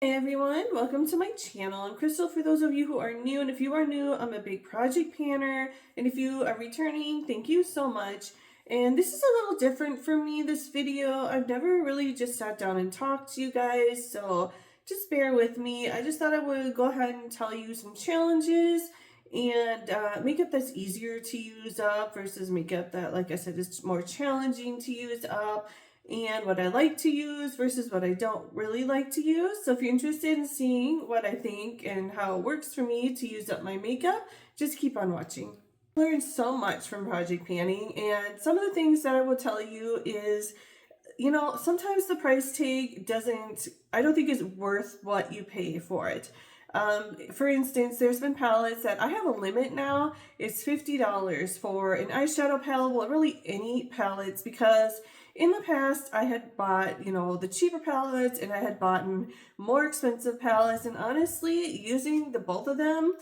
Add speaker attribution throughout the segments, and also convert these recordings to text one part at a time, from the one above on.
Speaker 1: Hey everyone, welcome to my channel. I'm Crystal for those of you who are new, and if you are new, I'm a big project planner, and if you are returning, thank you so much. And this is a little different for me, this video. I've never really just sat down and talked to you guys, so just bear with me. I just thought I would go ahead and tell you some challenges and makeup that's easier to use up versus makeup that, like I said, is more challenging to use up, and what I like to use versus what I don't really like to use. So if you're interested in seeing what I think and how it works for me to use up my makeup, just keep on watching. I learned so much from project planning, and some of the things that I will tell you is, sometimes the price tag I don't think is worth what you pay for it. For instance, there's been palettes that I have a limit now. It's $50 for an eyeshadow palette, well, really any palettes, because in the past I had bought, the cheaper palettes and I had bought more expensive palettes, and honestly, using the both of them,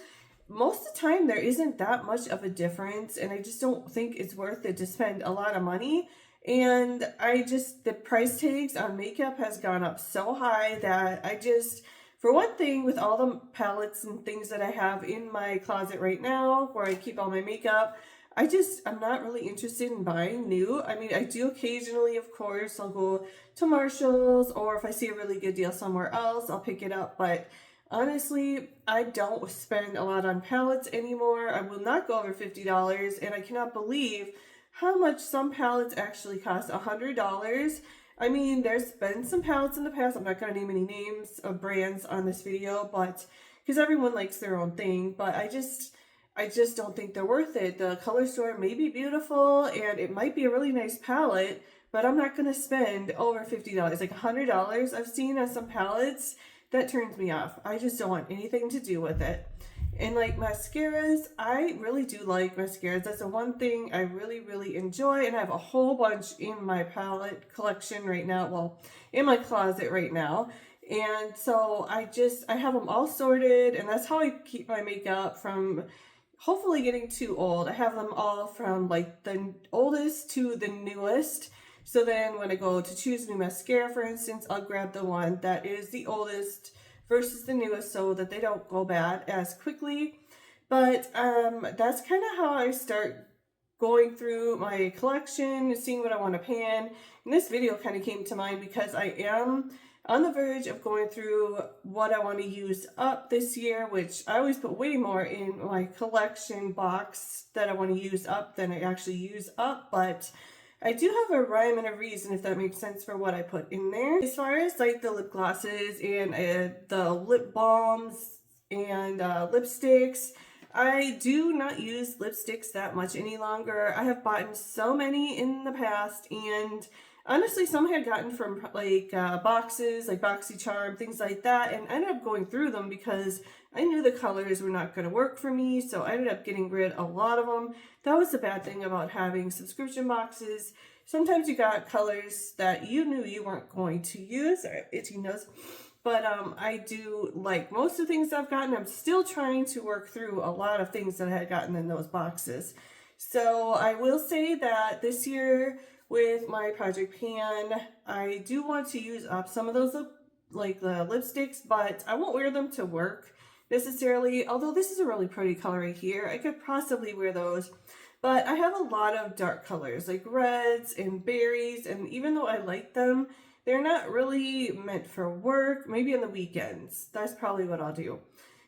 Speaker 1: most of the time there isn't that much of a difference, and I just don't think it's worth it to spend a lot of money. And the price tags on makeup has gone up so high that for one thing, with all the palettes and things that I have in my closet right now where I keep all my makeup, I'm not really interested in buying new. I mean, I do occasionally, of course, I'll go to Marshall's, or if I see a really good deal somewhere else, I'll pick it up. But honestly, I don't spend a lot on palettes anymore. I will not go over $50, and I cannot believe how much some palettes actually cost. $100. I mean, there's been some palettes in the past. I'm not going to name any names of brands on this video, but because everyone likes their own thing, but I just don't think they're worth it. The color store may be beautiful and it might be a really nice palette, but I'm not going to spend over $50. Like $100 I've seen on some palettes. That turns me off. I just don't want anything to do with it. And like mascaras, I really do like mascaras. That's the one thing I really, really enjoy. And I have a whole bunch in my palette collection right now. Well, in my closet right now. And so I have them all sorted. And that's how I keep my makeup from hopefully getting too old. I have them all from like the oldest to the newest. So then when I go to choose a new mascara, for instance, I'll grab the one that is the oldest versus the newest so that they don't go bad as quickly. But that's kind of how I start going through my collection, seeing what I want to pan. And this video kind of came to mind because I am on the verge of going through what I want to use up this year, which I always put way more in my collection box that I want to use up than I actually use up, but I do have a rhyme and a reason, if that makes sense, for what I put in there. As far as like the lip glosses and the lip balms and lipsticks, I do not use lipsticks that much any longer. I have bought so many in the past, and honestly, some I had gotten from like boxes, like BoxyCharm, things like that, and I ended up going through them because I knew the colors were not going to work for me, so I ended up getting rid of a lot of them. That was the bad thing about having subscription boxes. Sometimes you got colors that you knew you weren't going to use, or itchy nose. But I do like most of the things I've gotten. I'm still trying to work through a lot of things that I had gotten in those boxes. So I will say that this year with my project pan, I do want to use up some of those like the lipsticks, but I won't wear them to work necessarily. Although this is a really pretty color right here, I could possibly wear those. But I have a lot of dark colors like reds and berries, and even though I like them, they're not really meant for work. Maybe on the weekends. That's probably what I'll do.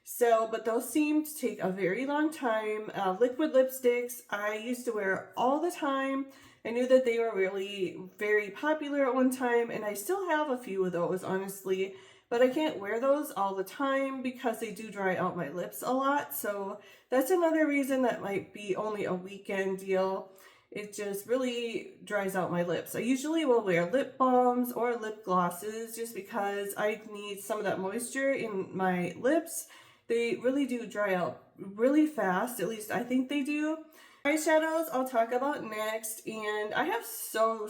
Speaker 1: So, but those seem to take a very long time. Liquid lipsticks, I used to wear all the time. I knew that they were really very popular at one time, and I still have a few of those, honestly. But I can't wear those all the time because they do dry out my lips a lot. So that's another reason that might be only a weekend deal. It just really dries out my lips. I usually will wear lip balms or lip glosses just because I need some of that moisture in my lips. They really do dry out really fast, at least I think they do. Eyeshadows I'll talk about next, and I have so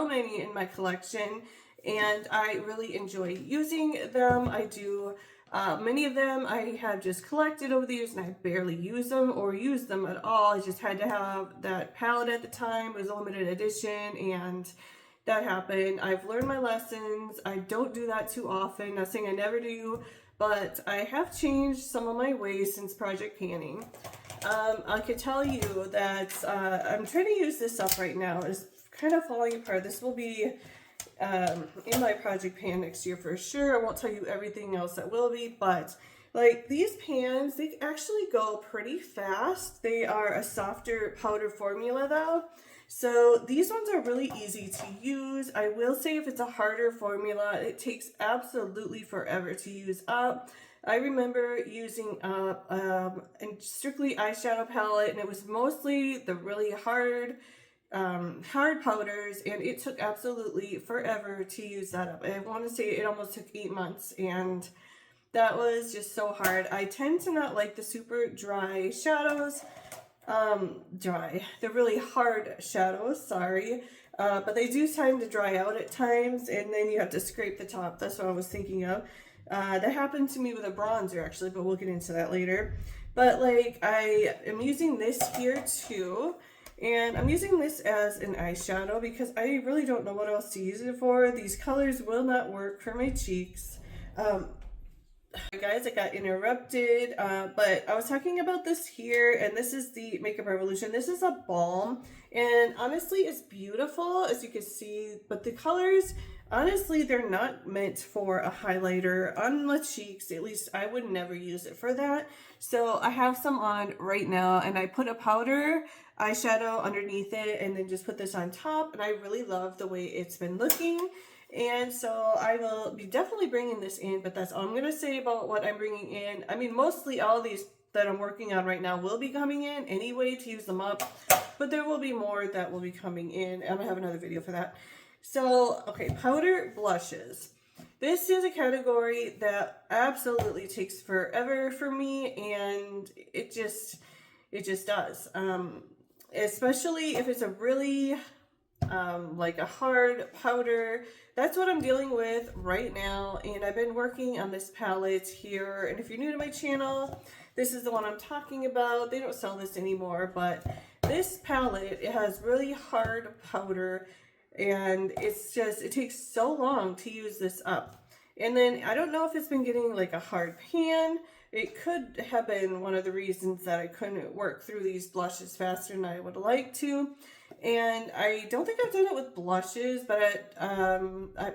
Speaker 1: many in my collection, and I really enjoy using them. I do. Many of them I have just collected over the years and I barely use them or use them at all. I just had to have that palette at the time. It was a limited edition, and that happened. I've learned my lessons. I don't do that too often. Not saying I never do, but I have changed some of my ways since project panning. I could tell you that I'm trying to use this up right now. It's kind of falling apart. This will be in my project pan next year for sure. I won't tell you everything else that will be, but like these pans, they actually go pretty fast. They are a softer powder formula though. So these ones are really easy to use. I will say if it's a harder formula, it takes absolutely forever to use up. I remember using up a strictly eyeshadow palette, and it was mostly the really hard powders, and it took absolutely forever to use that up. I want to say it almost took 8 months, and that was just so hard. I tend to not like the super dry shadows. The really hard shadows, sorry. But they do tend to dry out at times, and then you have to scrape the top. That's what I was thinking of. That happened to me with a bronzer actually, but we'll get into that later. But like I am using this here too, and I'm using this as an eyeshadow because I really don't know what else to use it for. These colors will not work for my cheeks. Guys, I got interrupted, but I was talking about this here, and this is the Makeup Revolution. This is a balm, and honestly, it's beautiful, as you can see, but the colors, honestly, they're not meant for a highlighter on the cheeks. At least I would never use it for that. So I have some on right now, and I put a powder eyeshadow underneath it, and then just put this on top, and I really love the way it's been looking. And so I will be definitely bringing this in, but that's all I'm going to say about what I'm bringing in. I mean, mostly all these that I'm working on right now will be coming in anyway to use them up, but there will be more that will be coming in. I'm going to have another video for that. So, okay, powder blushes. This is a category that absolutely takes forever for me, and it just does. Especially if it's a really like a hard powder. That's what I'm dealing with right now, and I've been working on this palette here, and if you're new to my channel, this is the one I'm talking about. They don't sell this anymore, but this palette, it has really hard powder, and it's just, it takes so long to use this up. And then I don't know if it's been getting like a hard pan. It could have been one of the reasons that I couldn't work through these blushes faster than I would like to. And I don't think I've done it with blushes, but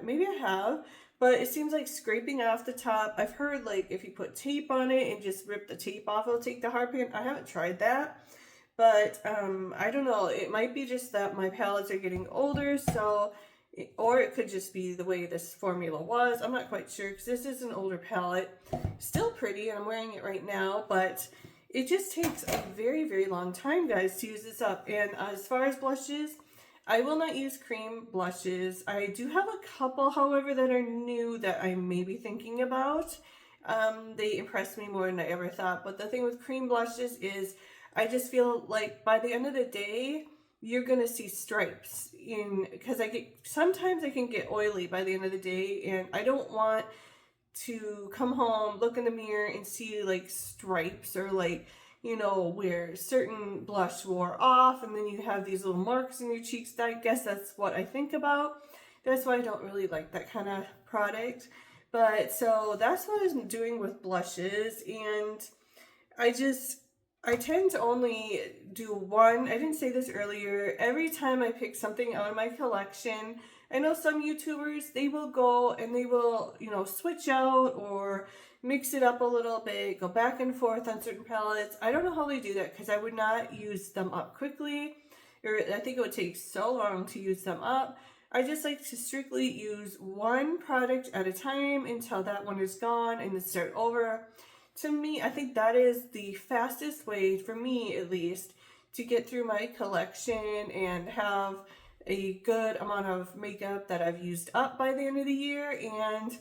Speaker 1: maybe I have. But it seems like scraping off the top. I've heard like if you put tape on it and just rip the tape off, it'll take the hard pan. I haven't tried that. But I don't know. It might be just that my palettes are getting older, so... Or it could just be the way this formula was. I'm not quite sure because this is an older palette. Still pretty, and I'm wearing it right now, but it just takes a very, very long time, guys, to use this up. And as far as blushes, I will not use cream blushes. I do have a couple, however, that are new that I may be thinking about. They impressed me more than I ever thought. But the thing with cream blushes is I just feel like by the end of the day, you're gonna see stripes because sometimes I can get oily by the end of the day, and I don't want to come home, look in the mirror, and see like stripes or like, you know, where certain blush wore off and then you have these little marks in your cheeks. I guess that's what I think about. That's why I don't really like that kind of product. But so that's what I'm doing with blushes, and I tend to only do one. I didn't say this earlier. Every time I pick something out of my collection, I know some YouTubers, they will go and they will, you know, switch out or mix it up a little bit, go back and forth on certain palettes. I don't know how they do that because I would not use them up quickly, or I think it would take so long to use them up. I just like to strictly use one product at a time until that one is gone and then start over. To me, I think that is the fastest way, for me at least, to get through my collection and have a good amount of makeup that I've used up by the end of the year. And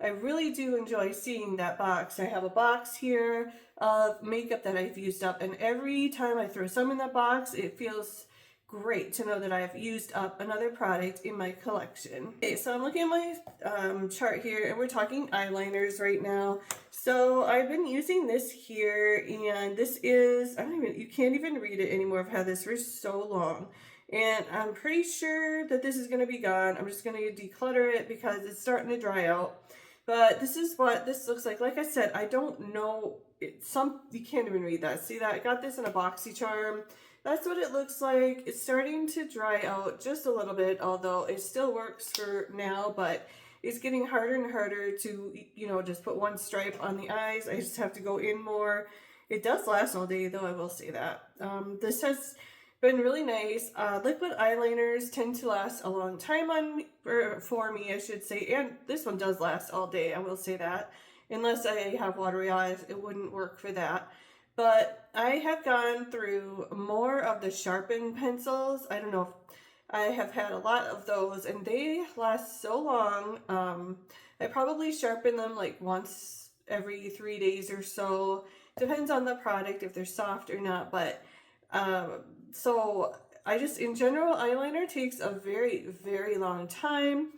Speaker 1: I really do enjoy seeing that box. I have a box here of makeup that I've used up, and every time I throw some in that box, it feels great to know that I've used up another product in my collection. Okay, so I'm looking at my chart here, and we're talking eyeliners right now. So I've been using this here, and this is, you can't even read it anymore. I've had this for so long. and I'm pretty sure that this is going to be gone. I'm just going to declutter it because it's starting to dry out. But this is what this looks like. Like I said, I don't know. You can't even read that. See that? I got this in a BoxyCharm. That's what it looks like. It's starting to dry out just a little bit, although it still works for now, but it's getting harder and harder to, just put one stripe on the eyes. I just have to go in more. It does last all day, though, I will say that. This has been really nice. Liquid eyeliners tend to last a long time on me, or for me, I should say, and this one does last all day, I will say that. Unless I have watery eyes, it wouldn't work for that. But I have gone through more of the sharpened pencils. I don't know if I have had a lot of those, and they last so long. I probably sharpen them like once every 3 days or so. Depends on the product if they're soft or not, but so I just, in general, eyeliner takes a very, very long time.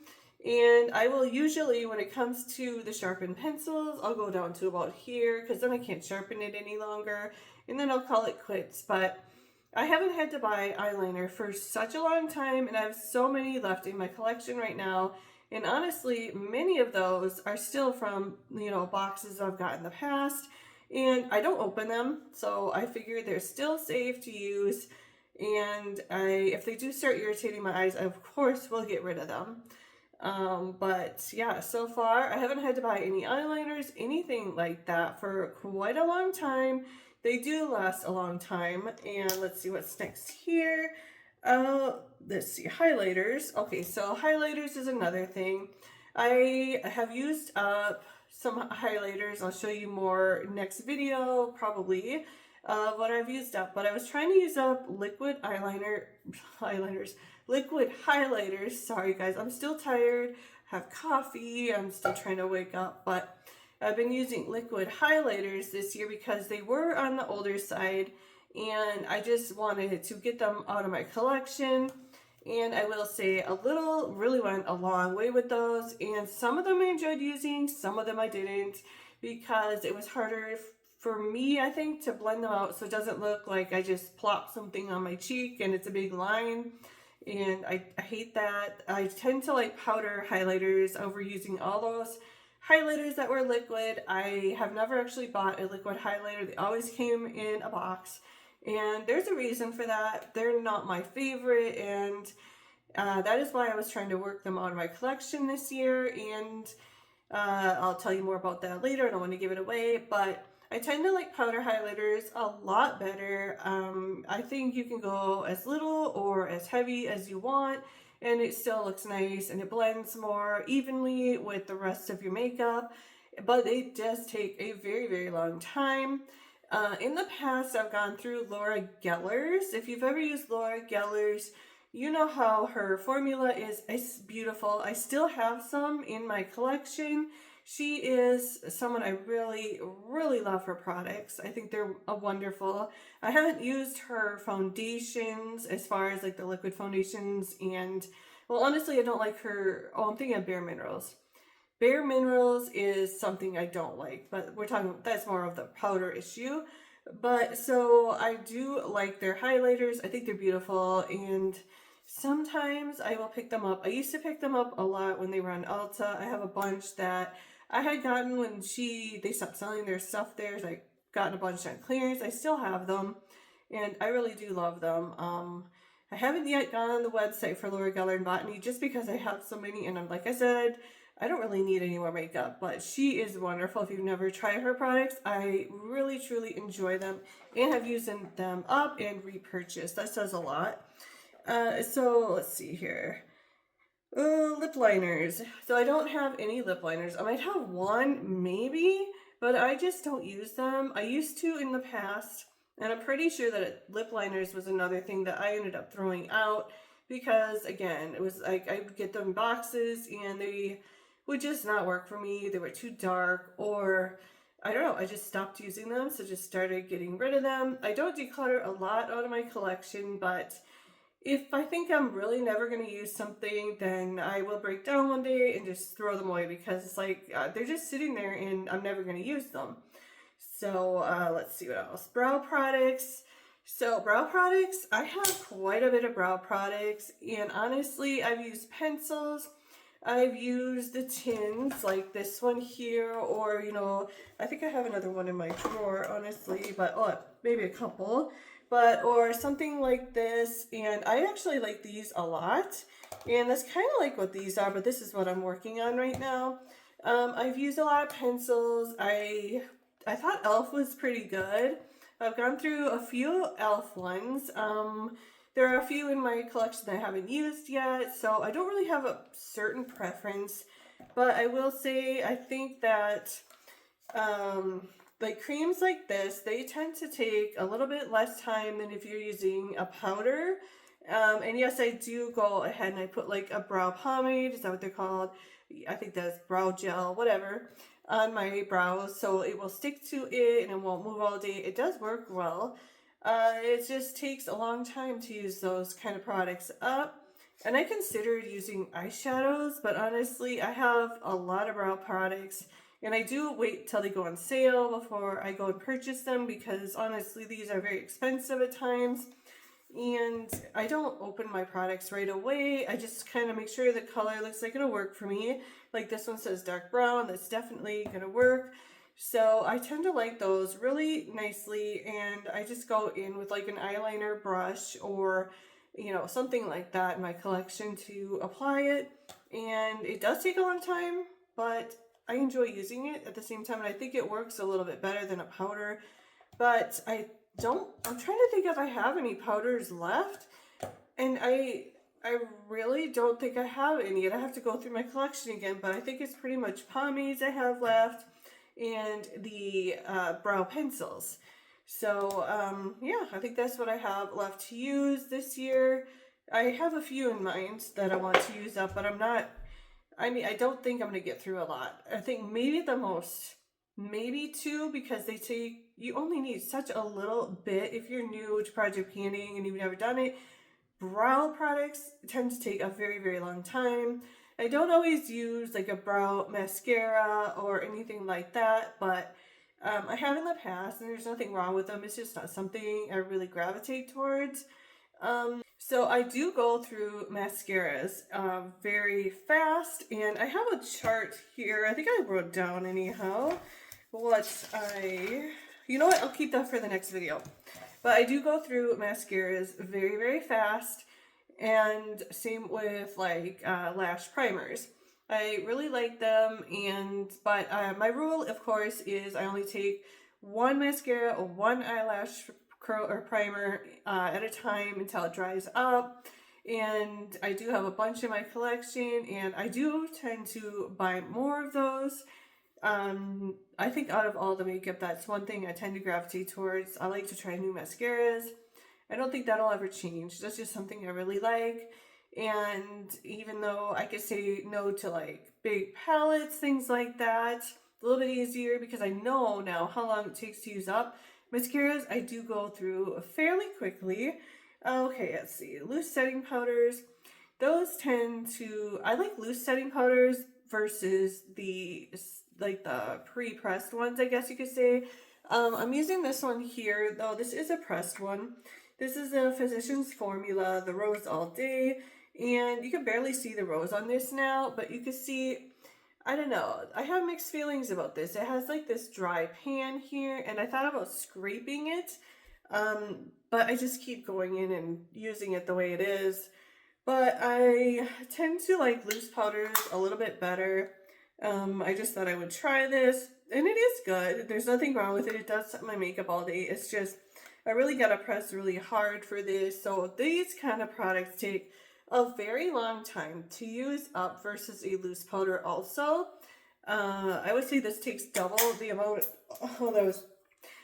Speaker 1: And I will usually, when it comes to the sharpened pencils, I'll go down to about here because then I can't sharpen it any longer. And then I'll call it quits. But I haven't had to buy eyeliner for such a long time, and I have so many left in my collection right now. And honestly, many of those are still from, boxes I've got in the past. And I don't open them, so I figure they're still safe to use. And if they do start irritating my eyes, I of course will get rid of them. But yeah, so far I haven't had to buy any eyeliners, anything like that for quite a long time. They do last a long time. And let's see what's next here. Let's see, highlighters. Okay, so highlighters is another thing. I have used up some highlighters. I'll show you more next video, probably, what I've used up. But I was trying to use up liquid liquid highlighters. Sorry guys, I'm still tired, have coffee, I'm still trying to wake up, but I've been using liquid highlighters this year because they were on the older side, and I just wanted to get them out of my collection. And I will say really went a long way with those, and some of them I enjoyed using, some of them I didn't, because it was harder for me, I think, to blend them out so it doesn't look like I just plop something on my cheek and it's a big line. And I hate that. I tend to like powder highlighters over using all those highlighters that were liquid. I have never actually bought a liquid highlighter. They always came in a box. And there's a reason for that. They're not my favorite, and that is why I was trying to work them out of my collection this year. And I'll tell you more about that later. I don't want to give it away, but I tend to like powder highlighters a lot better. I think you can go as little or as heavy as you want, and it still looks nice, and it blends more evenly with the rest of your makeup, but it does take a very, very long time. In the past, I've gone through Laura Geller's. If you've ever used Laura Geller's, you know how her formula is. It's beautiful. I still have some in my collection. She is someone I really, really love her products. I think they're wonderful. I haven't used her foundations as far as like the liquid foundations, and well, honestly, I don't like her. Oh, I'm thinking of Bare Minerals. Bare Minerals is something I don't like, but that's more of the powder issue. But so I do like their highlighters. I think they're beautiful, and sometimes I will pick them up. I used to pick them up a lot when they were on Ulta. I have a bunch that I had gotten when they stopped selling their stuff there. So I gotten a bunch on clearance. I still have them, and I really do love them. I haven't yet gone on the website for Laura Geller and Botany just because I have so many, and like I said, I don't really need any more makeup, but she is wonderful. If you've never tried her products, I really, truly enjoy them and have used them up and repurchased. That says a lot. So let's see here. Lip liners. So I don't have any lip liners. I might have one, maybe, but I just don't use them. I used to in the past, and I'm pretty sure that lip liners was another thing that I ended up throwing out because, again, it was like I would get them in boxes and they would just not work for me. They were too dark, or I don't know, I just stopped using them, so just started getting rid of them. I don't declutter a lot out of my collection, but if I think I'm really never going to use something, then I will break down one day and just throw them away because it's like they're just sitting there and I'm never going to use them. So let's see what else. Brow products. So brow products, I have quite a bit of brow products, and honestly, I've used pencils, I've used the tins like this one here, or I think I have another one in my drawer, honestly, but maybe a couple, but or something like this, and I actually like these a lot, and that's kind of like what these are, but this is what I'm working on right now. I've used a lot of pencils. I thought e.l.f. was pretty good. I've gone through a few e.l.f. ones. There are a few in my collection that I haven't used yet, so I don't really have a certain preference, but I will say I think that like creams like this, they tend to take a little bit less time than if you're using a powder. And yes, I do go ahead and I put like a brow pomade, is that what they're called? I think that's brow gel, whatever, on my brows so it will stick to it and it won't move all day. It does work well. It just takes a long time to use those kind of products up. And I considered using eyeshadows, but honestly, I have a lot of brow products and I do wait till they go on sale before I go and purchase them because honestly, these are very expensive at times. And I don't open my products right away. I just kind of make sure the color looks like it'll work for me. Like this one says dark brown, that's definitely gonna work. So I tend to like those really nicely, and I just go in with like an eyeliner brush or something like that in my collection to apply it. And it does take a long time, but I enjoy using it at the same time, and I think it works a little bit better than a powder. But I'm trying to think if I have any powders left, and I really don't think I have any, and I have to go through my collection again, but I think it's pretty much pomades I have left and the brow pencils. So yeah, I think that's what I have left to use this year. I have a few in mind that I want to use up, but I don't think I'm going to get through a lot. I think maybe the most, maybe two, because you only need such a little bit if you're new to project painting and you've never done it. Brow products tend to take a very, very long time. I don't always use like a brow mascara or anything like that, but I have in the past, and there's nothing wrong with them. It's just not something I really gravitate towards. So I do go through mascaras very fast, and I have a chart here. I think I wrote down anyhow you know what, I'll keep that for the next video. But I do go through mascaras very, very fast, and same with like lash primers. I really like them, but my rule, of course, is I only take one mascara or one eyelash curl or primer at a time until it dries up. And I do have a bunch in my collection, and I do tend to buy more of those. I think out of all the makeup, that's one thing I tend to gravitate towards. I like to try new mascaras. I don't think that'll ever change. That's just something I really like. And even though I could say no to like big palettes, things like that, a little bit easier because I know now how long it takes to use up. Mascaras I do go through fairly quickly. Okay, let's see. Loose setting powders. Those I like loose setting powders versus the pre-pressed ones, I guess you could say. I'm using this one here, though this is a pressed one. This is a Physicians Formula, the Rose All Day, and you can barely see the rose on this now, but you can see, I don't know, I have mixed feelings about this. It has like this dry pan here, and I thought about scraping it, but I just keep going in and using it the way it is. But I tend to like loose powders a little bit better. I just thought I would try this, and it is good. There's nothing wrong with it. It does set my makeup all day. It's just, I really gotta press really hard for this. So these kind of products take a very long time to use up versus a loose powder also. I would say this takes double the amount. Oh,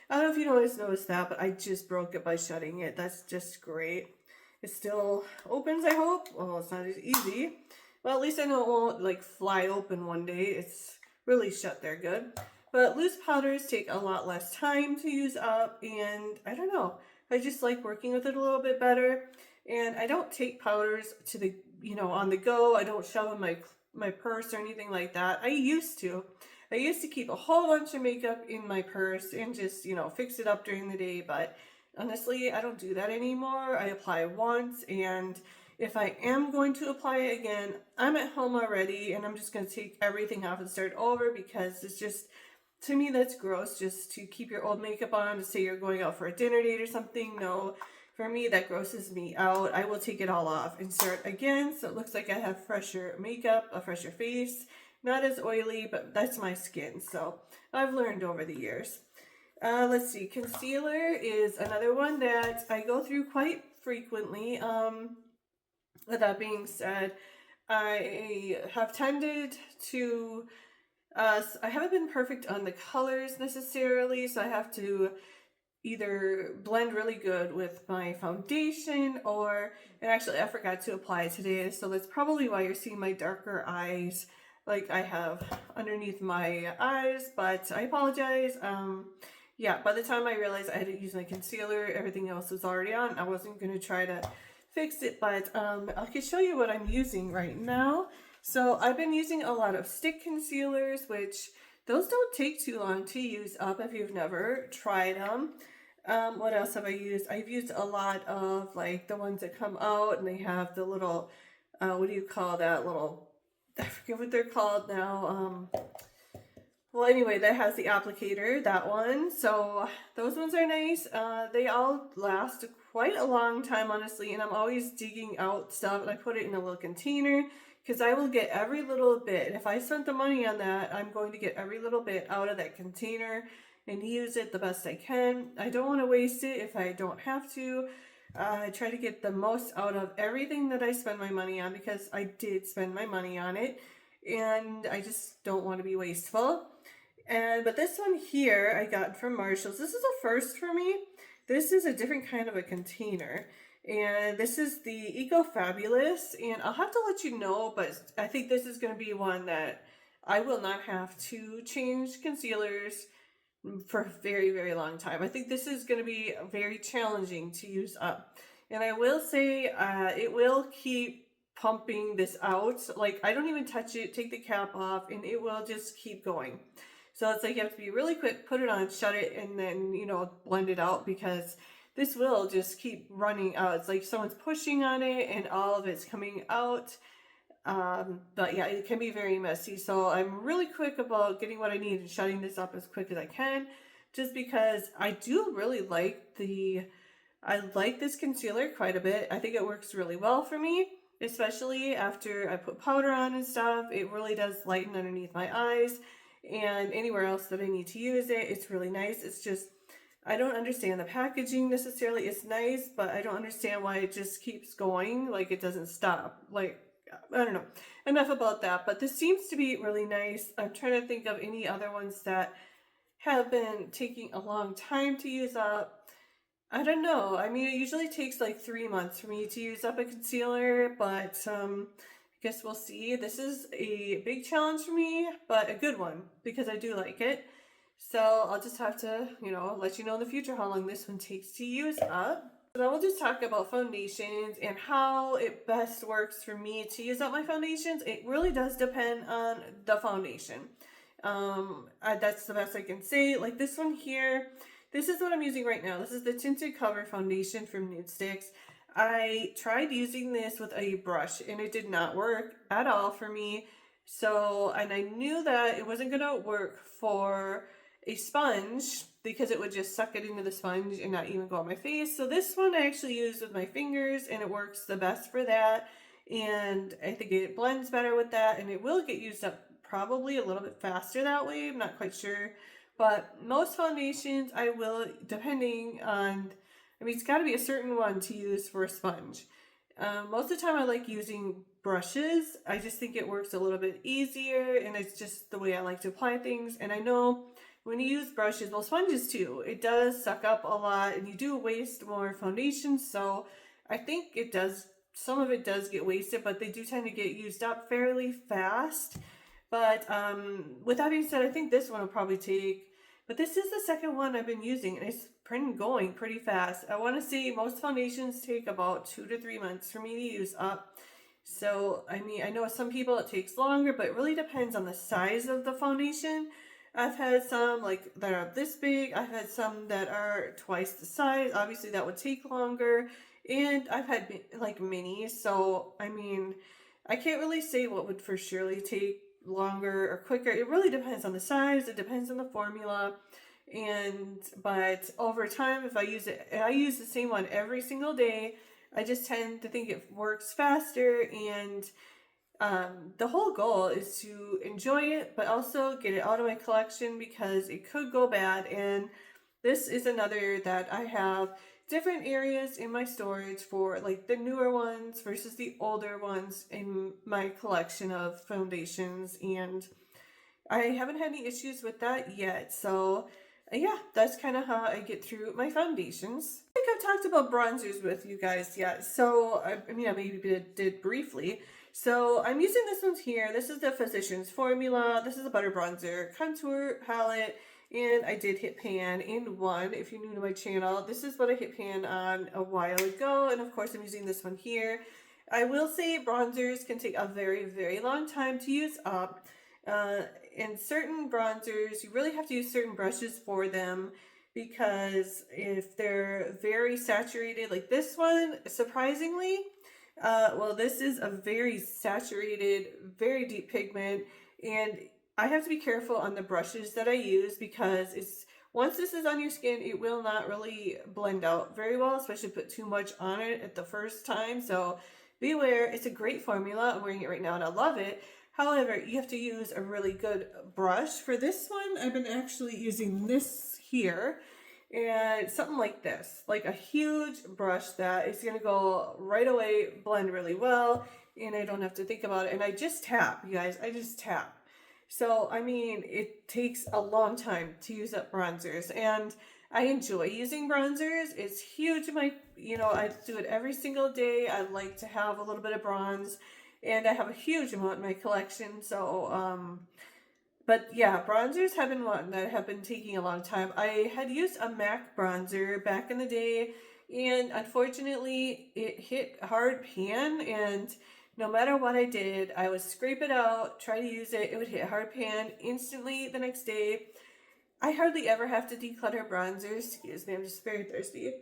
Speaker 1: I don't know if you guys noticed that, but I just broke it by shutting it. That's just great. It still opens, I hope. Well, it's not as easy. Well, at least I know it won't like fly open one day. It's really shut there good. But loose powders take a lot less time to use up, and I don't know. I just like working with it a little bit better. And I don't take powders to the, on the go. I don't shove in my purse or anything like that. I used to keep a whole bunch of makeup in my purse and just, fix it up during the day, but Honestly, I don't do that anymore. I apply once, and if I am going to apply it again, I'm at home already and I'm just going to take everything off and start over, because it's just, to me, that's gross just to keep your old makeup on to say you're going out for a dinner date or something. No, for me, that grosses me out. I will take it all off and start again so it looks like I have fresher makeup, a fresher face, not as oily, but that's my skin. So I've learned over the years. Let's see, concealer is another one that I go through quite frequently. With that being said, I have tended to, I haven't been perfect on the colors necessarily, so I have to either blend really good with my foundation or, and actually I forgot to apply today, so that's probably why you're seeing my darker eyes like I have underneath my eyes, but I apologize. Yeah, by the time I realized I had to use my concealer, everything else was already on. I wasn't going to try to fix it, but I can show you what I'm using right now. So I've been using a lot of stick concealers, which those don't take too long to use up if you've never tried them. What else have I used? I've used a lot of like the ones that come out and they have the little, what do you call that little, I forget what they're called now. Well, anyway, that has the applicator, that one. So those ones are nice. They all last quite a long time, honestly, and I'm always digging out stuff and I put it in a little container because I will get every little bit. If I spent the money on that, I'm going to get every little bit out of that container and use it the best I can. I don't want to waste it if I don't have to. I try to get the most out of everything that I spend my money on because I did spend my money on it and I just don't want to be wasteful. But this one here I got from Marshalls. This is a first for me. This is a different kind of a container. And this is the Eco Fabulous. And I'll have to let you know, but I think this is going to be one that I will not have to change concealers for a very, very long time. I think this is going to be very challenging to use up. And I will say it will keep pumping this out. Like, I don't even touch it, take the cap off, and it will just keep going. So it's like you have to be really quick, put it on, shut it, and then, you know, blend it out because this will just keep running out. It's like someone's pushing on it and all of it's coming out. But yeah, it can be very messy. So I'm really quick about getting what I need and shutting this up as quick as I can, just because I do really like I like this concealer quite a bit. I think it works really well for me, especially after I put powder on and stuff. It really does lighten underneath my eyes and anywhere else that I need to use it. It's really nice. It's just, I don't understand the packaging necessarily. It's nice, but I don't understand why it just keeps going. Like it doesn't stop. Like, I don't know. Enough about that. But this seems to be really nice. I'm trying to think of any other ones that have been taking a long time to use up. I don't know. I mean, it usually takes like 3 months for me to use up a concealer, but I guess we'll see. This is a big challenge for me, but a good one because I do like it. So I'll just have to, you know, let you know in the future how long this one takes to use up. So then we'll just talk about foundations and how it best works for me to use up my foundations. It really does depend on the foundation. That's the best I can say. Like this one here, this is what I'm using right now. This is the Tinted Cover Foundation from Nudestix. I tried using this with a brush and it did not work at all for me. So, and I knew that it wasn't going to work for a sponge because it would just suck it into the sponge and not even go on my face. So this one I actually use with my fingers and it works the best for that. And I think it blends better with that and it will get used up probably a little bit faster that way. I'm not quite sure. But most foundations I will, depending on, I mean, it's got to be a certain one to use for a sponge. Most of the time I like using brushes. I just think it works a little bit easier and it's just the way I like to apply things. And I know when you use brushes, well, sponges too, it does suck up a lot and you do waste more foundation. So I think it does, some of it does get wasted, but they do tend to get used up fairly fast. But with that being said, I think this one will probably take, but this is the second one I've been using and it's going pretty fast. I want to say most foundations take about 2 to 3 months for me to use up. So, I mean, I know some people it takes longer, but it really depends on the size of the foundation. I've had some like that are this big. I've had some that are twice the size. Obviously, that would take longer. And I've had like minis. So, I mean, I can't really say what would for surely take longer or quicker. It really depends on the size. It depends on the formula. But over time, if I use it, I use the same one every single day. I just tend to think it works faster, and the whole goal is to enjoy it, but also get it out of my collection because it could go bad. And this is another that I have different areas in my storage for, like the newer ones versus the older ones in my collection of foundations. And I haven't had any issues with that yet. So yeah, that's kind of how I get through my foundations. I think I've talked about bronzers with you guys yet. So I mean, I maybe did briefly. So I'm using this one here. This is the Physicians Formula. This is a butter bronzer contour palette. And I did hit pan in one. If you're new to my channel, this is what I hit pan on a while ago. And of course, I'm using this one here. I will say bronzers can take a very, very long time to use up. In certain bronzers, you really have to use certain brushes for them, because if they're very saturated, like this one, surprisingly, well, this is a very saturated, very deep pigment, and I have to be careful on the brushes that I use, because once this is on your skin, it will not really blend out very well, especially put too much on it at the first time. So beware. It's a great formula. I'm wearing it right now and I love it. However, you have to use a really good brush. For this one, I've been actually using this here, and something like this, like a huge brush that is going to go right away, blend really well, and I don't have to think about it. And I just tap, you guys, I just tap. So, I mean, it takes a long time to use up bronzers, and I enjoy using bronzers. It's huge in my, I do it every single day. I like to have a little bit of bronze, and I have a huge amount in my collection. So, but yeah, bronzers have been one that have been taking a long time. I had used a MAC bronzer back in the day, and unfortunately it hit hard pan, and no matter what I did, I would scrape it out, try to use it, it would hit hard pan instantly the next day. I hardly ever have to declutter bronzers. Excuse me, I'm just very thirsty.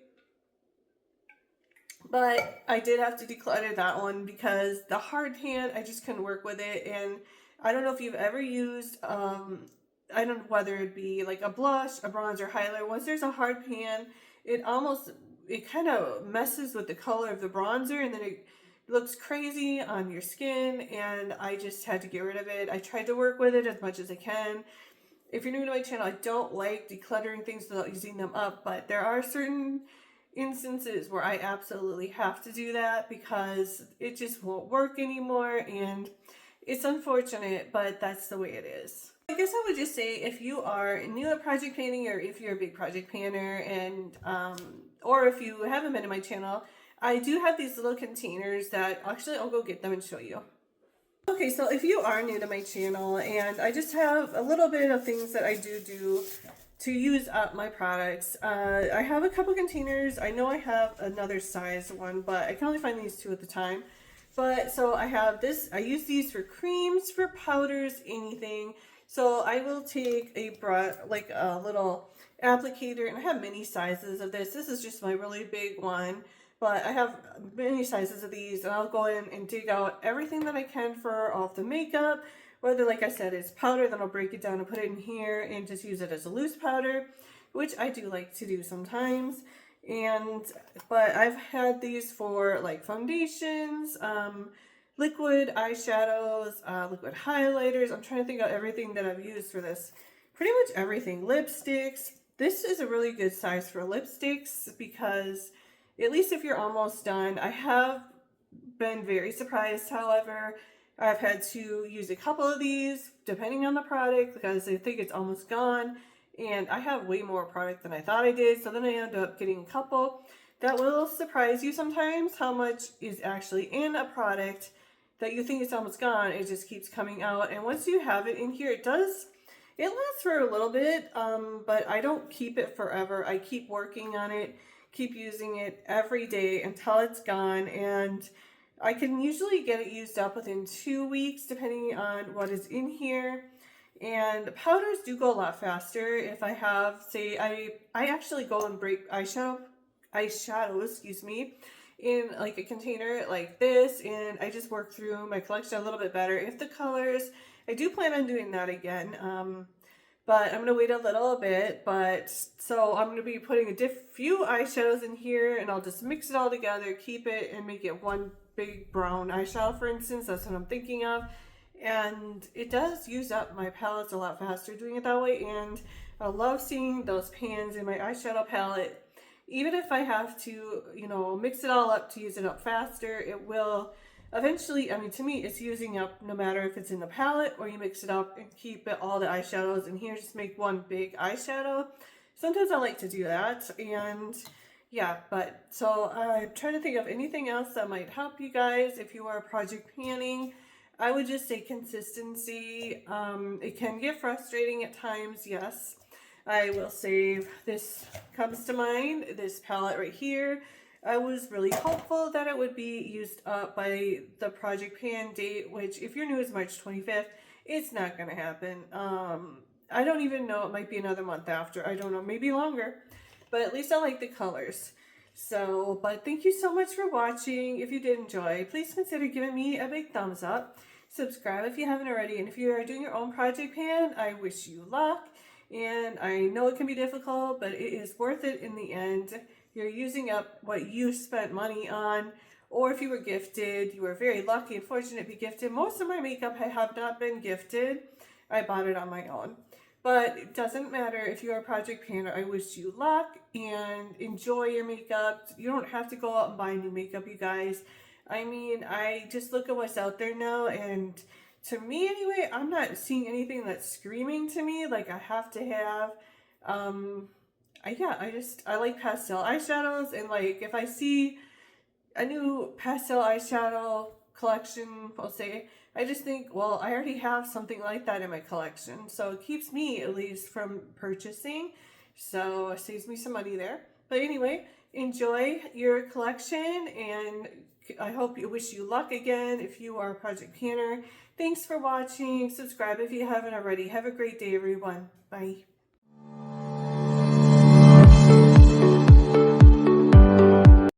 Speaker 1: But I did have to declutter that one because the hard pan, I just couldn't work with it. And I don't know if you've ever used, I don't know whether it be like a blush, a bronzer, highlighter. Once there's a hard pan, it kind of messes with the color of the bronzer, and then it looks crazy on your skin, and I just had to get rid of it. I tried to work with it as much as I can. If you're new to my channel, I don't like decluttering things without using them up, but there are certain instances where I absolutely have to do that because it just won't work anymore, and it's unfortunate, but that's the way it is. I guess I would just say, if you are new at project painting, or if you're a big project painter, and or if you haven't been to my channel, I do have these little containers that actually I'll go get them and show you. Okay, so if you are new to my channel, and I just have a little bit of things that I do to use up my products. I have a couple containers. I know I have another size one, but I can only find these two at the time. But so I have this, I use these for creams, for powders, anything. So I will take a brush, like a little applicator, and I have many sizes of this. This is just my really big one, but I have many sizes of these, and I'll go in and dig out everything that I can for all of the makeup. Whether, like I said, it's powder, then I'll break it down and put it in here and just use it as a loose powder, which I do like to do sometimes. But I've had these for like foundations, liquid eyeshadows, liquid highlighters. I'm trying to think of everything that I've used for this. Pretty much everything. Lipsticks. This is a really good size for lipsticks, because at least if you're almost done, I have been very surprised, however, I've had to use a couple of these depending on the product because I think it's almost gone, and I have way more product than I thought I did, so then I end up getting a couple. That will surprise you sometimes, how much is actually in a product that you think it's almost gone. It just keeps coming out, and once you have it in here, it lasts for a little bit, but I don't keep it forever. I keep working on it, keep using it every day until it's gone, and I can usually get it used up within 2 weeks, depending on what is in here. And powders do go a lot faster if I have, say, I actually go and break eyeshadow, excuse me, in like a container like this, and I just work through my collection a little bit better. If the colors, I do plan on doing that again, but I'm gonna wait a little bit. But so I'm gonna be putting a few eyeshadows in here, and I'll just mix it all together, keep it, and make it one big brown eyeshadow, for instance. That's what I'm thinking of. And it does use up my palettes a lot faster doing it that way. And I love seeing those pans in my eyeshadow palette. Even if I have to, you know, mix it all up to use it up faster, it will eventually, I mean, to me, it's using up no matter if it's in the palette or you mix it up and keep it all the eyeshadows in here, just make one big eyeshadow. Sometimes I like to do that. And yeah, but so I'm trying to think of anything else that might help you guys if you are project panning. I would just say consistency. It can get frustrating at times, yes. I will say this comes to mind, this palette right here. I was really hopeful that it would be used up by the project pan date, which if you're new is March 25th. It's not going to happen. I don't even know. It might be another month after. I don't know. Maybe longer. But at least I like the colors. So, but thank you so much for watching. If you did enjoy, please consider giving me a big thumbs up. Subscribe if you haven't already. And if you are doing your own project pan, I wish you luck. And I know it can be difficult, but it is worth it in the end. You're using up what you spent money on. Or if you were gifted, you were very lucky and fortunate to be gifted. Most of my makeup I have not been gifted. I bought it on my own. But it doesn't matter if you're a project panner. I wish you luck and enjoy your makeup. You don't have to go out and buy new makeup, you guys. I mean, I just look at what's out there now, and to me anyway, I'm not seeing anything that's screaming to me like I have to have. I like pastel eyeshadows, and like if I see a new pastel eyeshadow collection, I'll say, I just think, well, I already have something like that in my collection. So it keeps me at least from purchasing. So it saves me some money there. But anyway, enjoy your collection, and I hope you wish you luck again if you are a project panner. Thanks for watching. Subscribe if you haven't already. Have a great day, everyone. Bye.